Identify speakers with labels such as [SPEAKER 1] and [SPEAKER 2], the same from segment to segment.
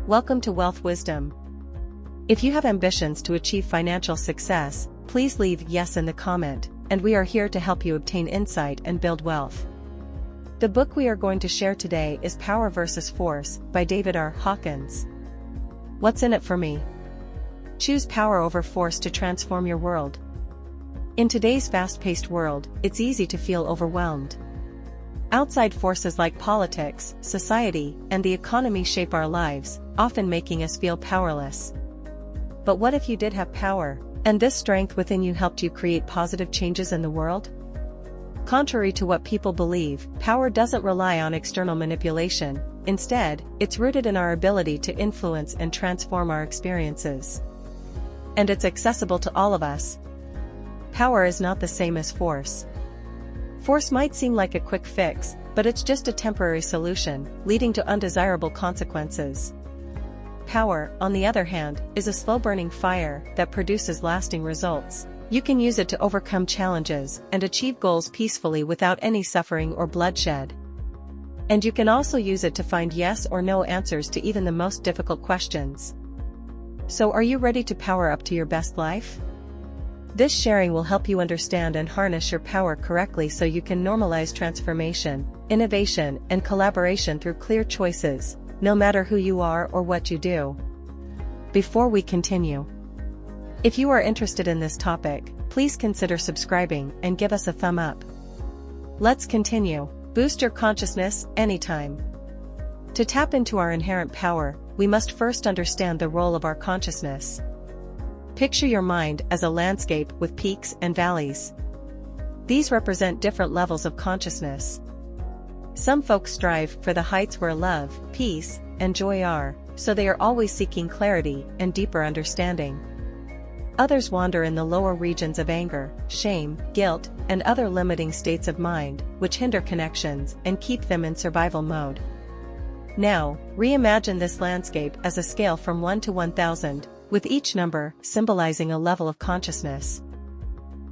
[SPEAKER 1] Welcome to Wealth Wisdom. If you have ambitions to achieve financial success, please leave yes in the comment, and we are here to help you obtain insight and build wealth. The book we are going to share today is Power vs. Force by David R. Hawkins. What's in it for me? Choose power over force to transform your world. In today's fast-paced world, it's easy to feel overwhelmed. Outside forces like politics, society, and the economy shape our lives, often making us feel powerless. But what if you did have power, and this strength within you helped you create positive changes in the world? Contrary to what people believe, power doesn't rely on external manipulation. Instead, it's rooted in our ability to influence and transform our experiences. And it's accessible to all of us. Power is not the same as force. Force might seem like a quick fix, but it's just a temporary solution, leading to undesirable consequences. Power, on the other hand, is a slow-burning fire that produces lasting results. You can use it to overcome challenges and achieve goals peacefully without any suffering or bloodshed. And you can also use it to find yes or no answers to even the most difficult questions. So are you ready to power up to your best life? This sharing will help you understand and harness your power correctly so you can normalize transformation, innovation, and collaboration through clear choices, no matter who you are or what you do. Before we continue, if you are interested in this topic, please consider subscribing and give us a thumb up. Let's continue. Boost your consciousness anytime. To tap into our inherent power, we must first understand the role of our consciousness. Picture your mind as a landscape with peaks and valleys. These represent different levels of consciousness. Some folks strive for the heights where love, peace, and joy are, so they are always seeking clarity and deeper understanding. Others wander in the lower regions of anger, shame, guilt, and other limiting states of mind, which hinder connections and keep them in survival mode. Now, reimagine this landscape as a scale from 1 to 1000, with each number symbolizing a level of consciousness.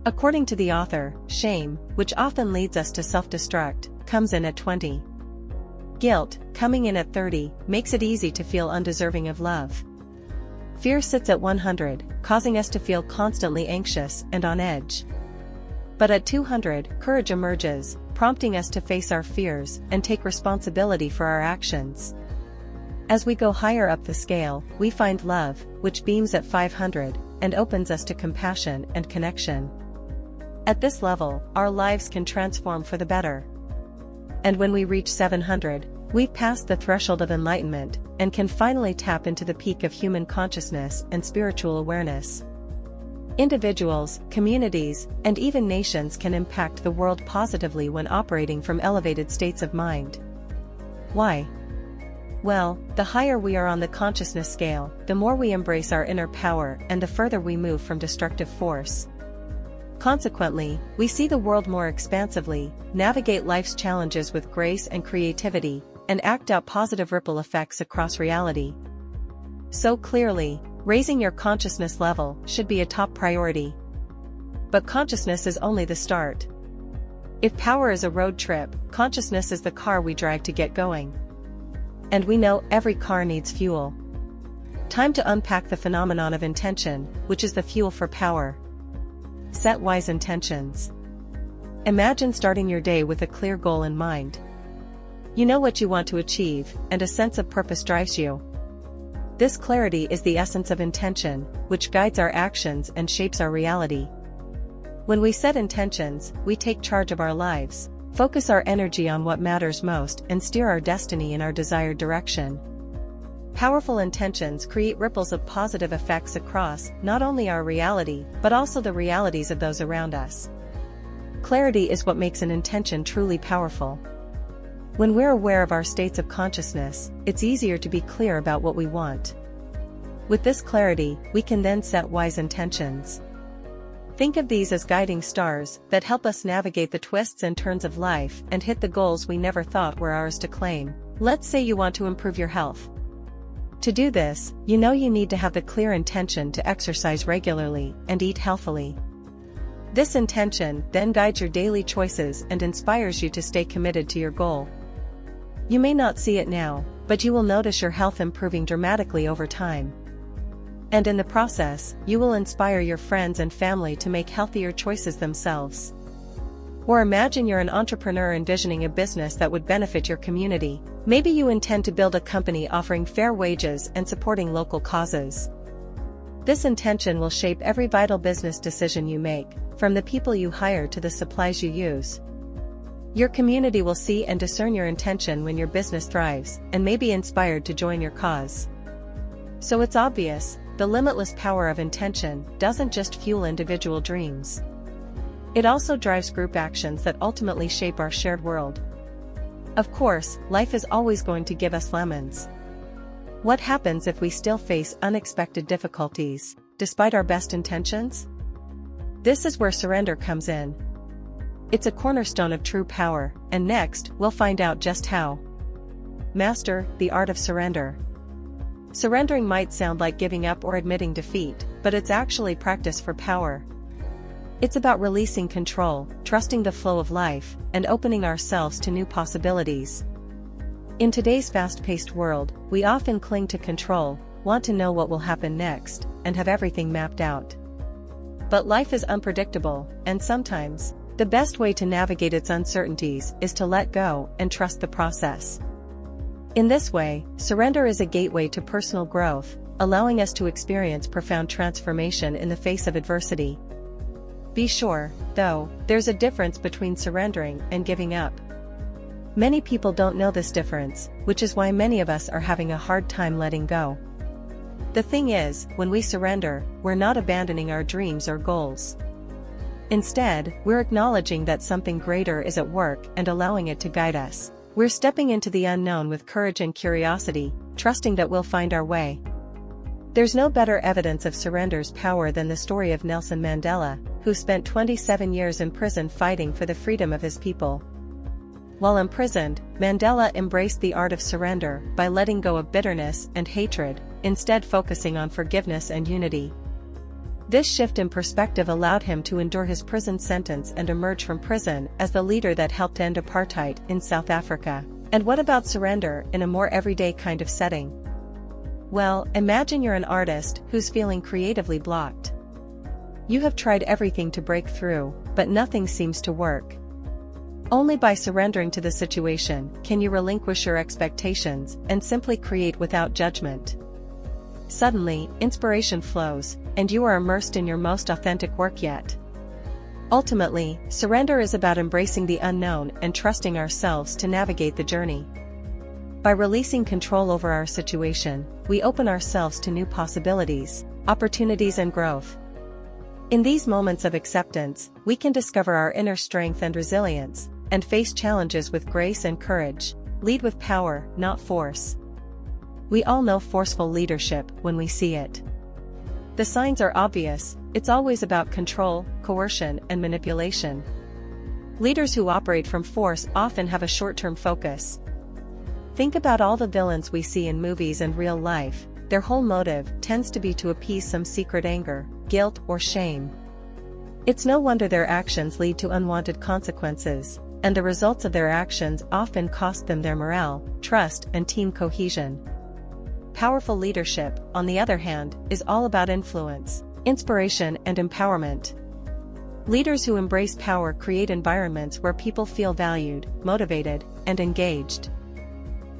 [SPEAKER 1] According to the author, shame, which often leads us to self-destruct, comes in at 20. Guilt, coming in at 30, makes it easy to feel undeserving of love. Fear sits at 100, causing us to feel constantly anxious and on edge. But at 200, courage emerges, prompting us to face our fears and take responsibility for our actions. As we go higher up the scale, we find love, which beams at 500, and opens us to compassion and connection. At this level, our lives can transform for the better. And when we reach 700, we've passed the threshold of enlightenment, and can finally tap into the peak of human consciousness and spiritual awareness. Individuals, communities, and even nations can impact the world positively when operating from elevated states of mind. Why? Well, the higher we are on the consciousness scale, the more we embrace our inner power and the further we move from destructive force. Consequently, we see the world more expansively, navigate life's challenges with grace and creativity, and act out positive ripple effects across reality. So clearly, raising your consciousness level should be a top priority. But consciousness is only the start. If power is a road trip, consciousness is the car we drive to get going. And we know every car needs fuel. Time to unpack the phenomenon of intention, which is the fuel for power. Set wise intentions. Imagine starting your day with a clear goal in mind. You know what you want to achieve, and a sense of purpose drives you. This clarity is the essence of intention, which guides our actions and shapes our reality. When we set intentions, we take charge of our lives, focus our energy on what matters most, and steer our destiny in our desired direction. Powerful intentions create ripples of positive effects across not only our reality, but also the realities of those around us. Clarity is what makes an intention truly powerful. When we're aware of our states of consciousness, it's easier to be clear about what we want. With this clarity, we can then set wise intentions. Think of these as guiding stars that help us navigate the twists and turns of life and hit the goals we never thought were ours to claim. Let's say you want to improve your health. To do this, you know you need to have the clear intention to exercise regularly and eat healthily. This intention then guides your daily choices and inspires you to stay committed to your goal. You may not see it now, but you will notice your health improving dramatically over time. And in the process, you will inspire your friends and family to make healthier choices themselves. Or imagine you're an entrepreneur envisioning a business that would benefit your community. Maybe you intend to build a company offering fair wages and supporting local causes. This intention will shape every vital business decision you make, from the people you hire to the supplies you use. Your community will see and discern your intention when your business thrives, and may be inspired to join your cause. So it's obvious, the limitless power of intention doesn't just fuel individual dreams. It also drives group actions that ultimately shape our shared world. Of course, life is always going to give us lemons. What happens if we still face unexpected difficulties, despite our best intentions? This is where surrender comes in. It's a cornerstone of true power, and next, we'll find out just how. Master the art of surrender. Surrendering might sound like giving up or admitting defeat, but it's actually practice for power. It's about releasing control, trusting the flow of life, and opening ourselves to new possibilities. In today's fast-paced world, we often cling to control, want to know what will happen next, and have everything mapped out. But life is unpredictable, and sometimes, the best way to navigate its uncertainties is to let go and trust the process. In this way, surrender is a gateway to personal growth, allowing us to experience profound transformation in the face of adversity. Be sure, though, there's a difference between surrendering and giving up. Many people don't know this difference, which is why many of us are having a hard time letting go. The thing is, when we surrender, we're not abandoning our dreams or goals. Instead, we're acknowledging that something greater is at work and allowing it to guide us. We're stepping into the unknown with courage and curiosity, trusting that we'll find our way. There's no better evidence of surrender's power than the story of Nelson Mandela, who spent 27 years in prison fighting for the freedom of his people. While imprisoned, Mandela embraced the art of surrender by letting go of bitterness and hatred, instead focusing on forgiveness and unity. This shift in perspective allowed him to endure his prison sentence and emerge from prison as the leader that helped end apartheid in South Africa. And what about surrender in a more everyday kind of setting? Well, imagine you're an artist who's feeling creatively blocked. You have tried everything to break through, but nothing seems to work. Only by surrendering to the situation can you relinquish your expectations and simply create without judgment. Suddenly, inspiration flows, and you are immersed in your most authentic work yet. Ultimately, surrender is about embracing the unknown and trusting ourselves to navigate the journey. By releasing control over our situation, we open ourselves to new possibilities, opportunities and growth. In these moments of acceptance, we can discover our inner strength and resilience, and face challenges with grace and courage. Lead with power, not force. We all know forceful leadership when we see it. The signs are obvious, it's always about control, coercion, and manipulation. Leaders who operate from force often have a short-term focus. Think about all the villains we see in movies and real life. Their whole motive tends to be to appease some secret anger, guilt, or shame. It's no wonder their actions lead to unwanted consequences, and the results of their actions often cost them their morale, trust, and team cohesion. Powerful leadership, on the other hand, is all about influence, inspiration, and empowerment. Leaders who embrace power create environments where people feel valued, motivated, and engaged.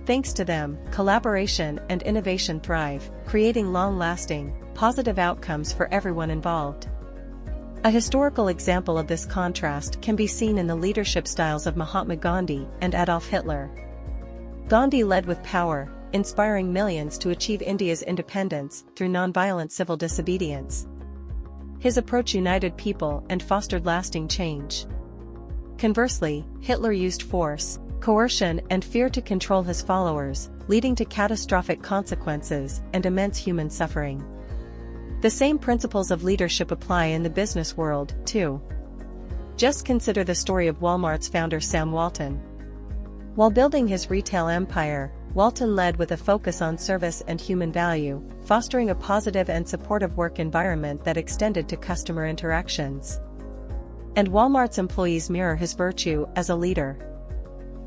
[SPEAKER 1] Thanks to them, collaboration and innovation thrive, creating long-lasting, positive outcomes for everyone involved. A historical example of this contrast can be seen in the leadership styles of Mahatma Gandhi and Adolf Hitler. Gandhi led with power, inspiring millions to achieve India's independence through nonviolent civil disobedience. His approach united people and fostered lasting change. Conversely, Hitler used force, coercion, and fear to control his followers, leading to catastrophic consequences and immense human suffering. The same principles of leadership apply in the business world, too. Just consider the story of Walmart's founder Sam Walton. While building his retail empire, Walton led with a focus on service and human value, fostering a positive and supportive work environment that extended to customer interactions. And Walmart's employees mirror his virtue as a leader.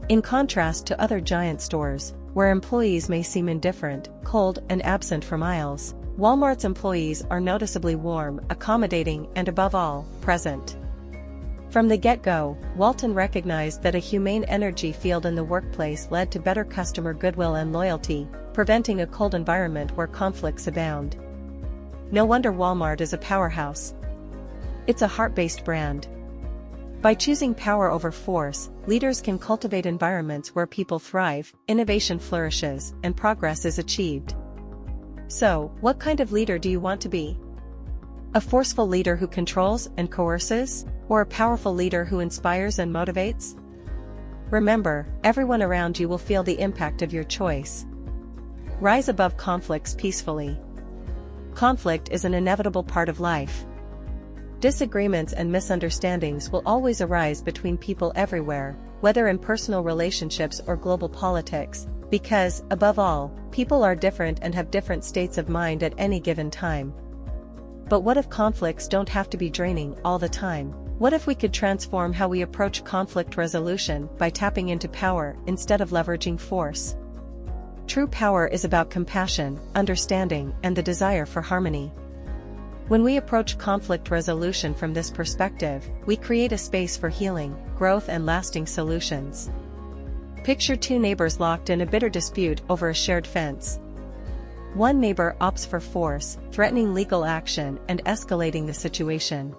[SPEAKER 1] In contrast to other giant stores, where employees may seem indifferent, cold, and absent for miles, Walmart's employees are noticeably warm, accommodating, and above all, present. From the get-go, Walton recognized that a humane energy field in the workplace led to better customer goodwill and loyalty, preventing a cold environment where conflicts abound. No wonder Walmart is a powerhouse. It's a heart-based brand. By choosing power over force, leaders can cultivate environments where people thrive, innovation flourishes, and progress is achieved. So, what kind of leader do you want to be? A forceful leader who controls and coerces, or a powerful leader who inspires and motivates? Remember, everyone around you will feel the impact of your choice. Rise above conflicts peacefully. Conflict is an inevitable part of life. Disagreements and misunderstandings will always arise between people everywhere, whether in personal relationships or global politics, because, above all, people are different and have different states of mind at any given time. But what if conflicts don't have to be draining all the time? What if we could transform how we approach conflict resolution by tapping into power instead of leveraging force? True power is about compassion, understanding, and the desire for harmony. When we approach conflict resolution from this perspective, we create a space for healing, growth, and lasting solutions. Picture two neighbors locked in a bitter dispute over a shared fence. One neighbor opts for force, threatening legal action and escalating the situation.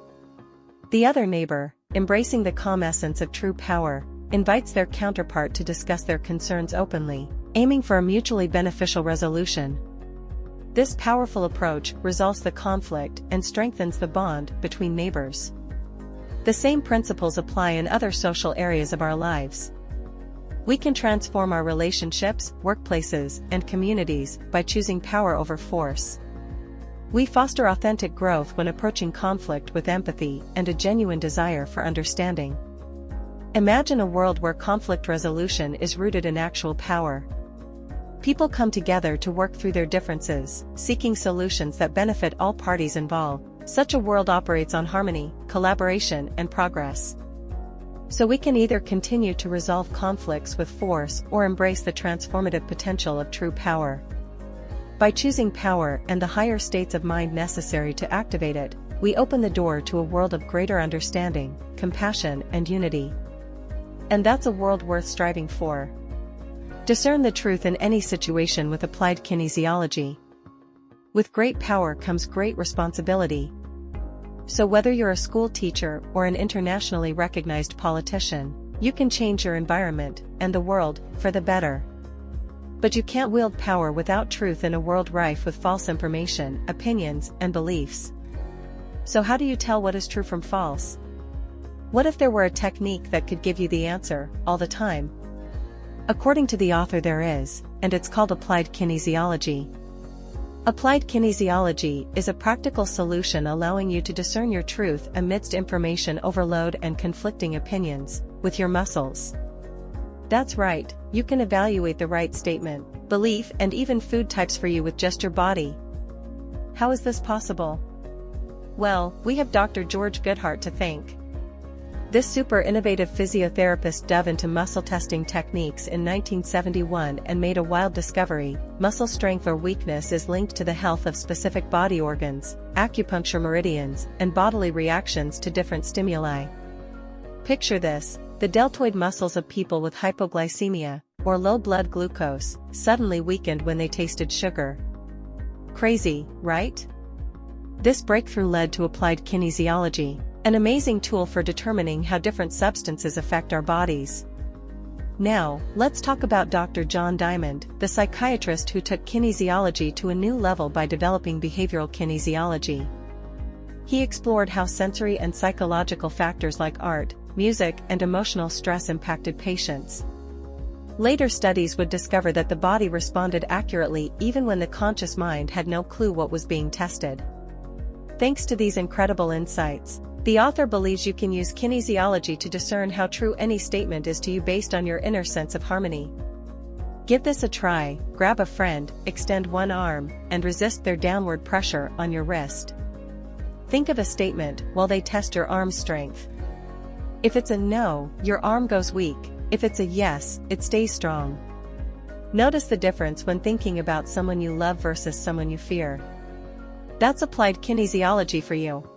[SPEAKER 1] The other neighbor, embracing the calm essence of true power, invites their counterpart to discuss their concerns openly, aiming for a mutually beneficial resolution. This powerful approach resolves the conflict and strengthens the bond between neighbors. The same principles apply in other social areas of our lives. We can transform our relationships, workplaces, and communities by choosing power over force. We foster authentic growth when approaching conflict with empathy and a genuine desire for understanding. Imagine a world where conflict resolution is rooted in actual power. People come together to work through their differences, seeking solutions that benefit all parties involved. Such a world operates on harmony, collaboration, and progress. So we can either continue to resolve conflicts with force or embrace the transformative potential of true power. By choosing power and the higher states of mind necessary to activate it, we open the door to a world of greater understanding, compassion, and unity. And that's a world worth striving for. Discern the truth in any situation with applied kinesiology. With great power comes great responsibility. So whether you're a school teacher or an internationally recognized politician, you can change your environment and the world for the better. But you can't wield power without truth in a world rife with false information, opinions, and beliefs. So how do you tell what is true from false? What if there were a technique that could give you the answer all the time? According to the author, there is, and it's called applied kinesiology. Applied kinesiology is a practical solution allowing you to discern your truth amidst information overload and conflicting opinions, with your muscles. That's right, you can evaluate the right statement, belief, and even food types for you with just your body. How is this possible? Well, we have Dr. George Goodhart to thank. This super innovative physiotherapist dove into muscle testing techniques in 1971 and made a wild discovery: muscle strength or weakness is linked to the health of specific body organs, acupuncture meridians, and bodily reactions to different stimuli. Picture this: the deltoid muscles of people with hypoglycemia, or low blood glucose, suddenly weakened when they tasted sugar. Crazy, right? This breakthrough led to applied kinesiology, an amazing tool for determining how different substances affect our bodies. Now, let's talk about Dr. John Diamond, the psychiatrist who took kinesiology to a new level by developing behavioral kinesiology. He explored how sensory and psychological factors like art, music, and emotional stress impacted patients. Later studies would discover that the body responded accurately even when the conscious mind had no clue what was being tested. Thanks to these incredible insights, the author believes you can use kinesiology to discern how true any statement is to you based on your inner sense of harmony. Give this a try: grab a friend, extend one arm, and resist their downward pressure on your wrist. Think of a statement while they test your arm strength. If it's a no, your arm goes weak. If it's a yes, it stays strong. Notice the difference when thinking about someone you love versus someone you fear. That's applied kinesiology for you.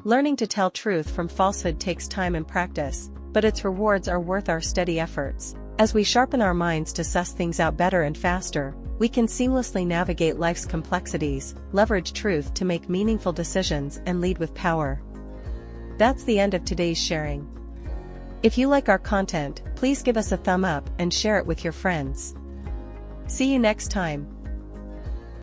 [SPEAKER 1] Learning to tell truth from falsehood takes time and practice, but its rewards are worth our steady efforts. As we sharpen our minds to suss things out better and faster, we can seamlessly navigate life's complexities, leverage truth to make meaningful decisions, and lead with power. That's the end of today's sharing. If you like our content, please give us a thumb up and share it with your friends. See you next time.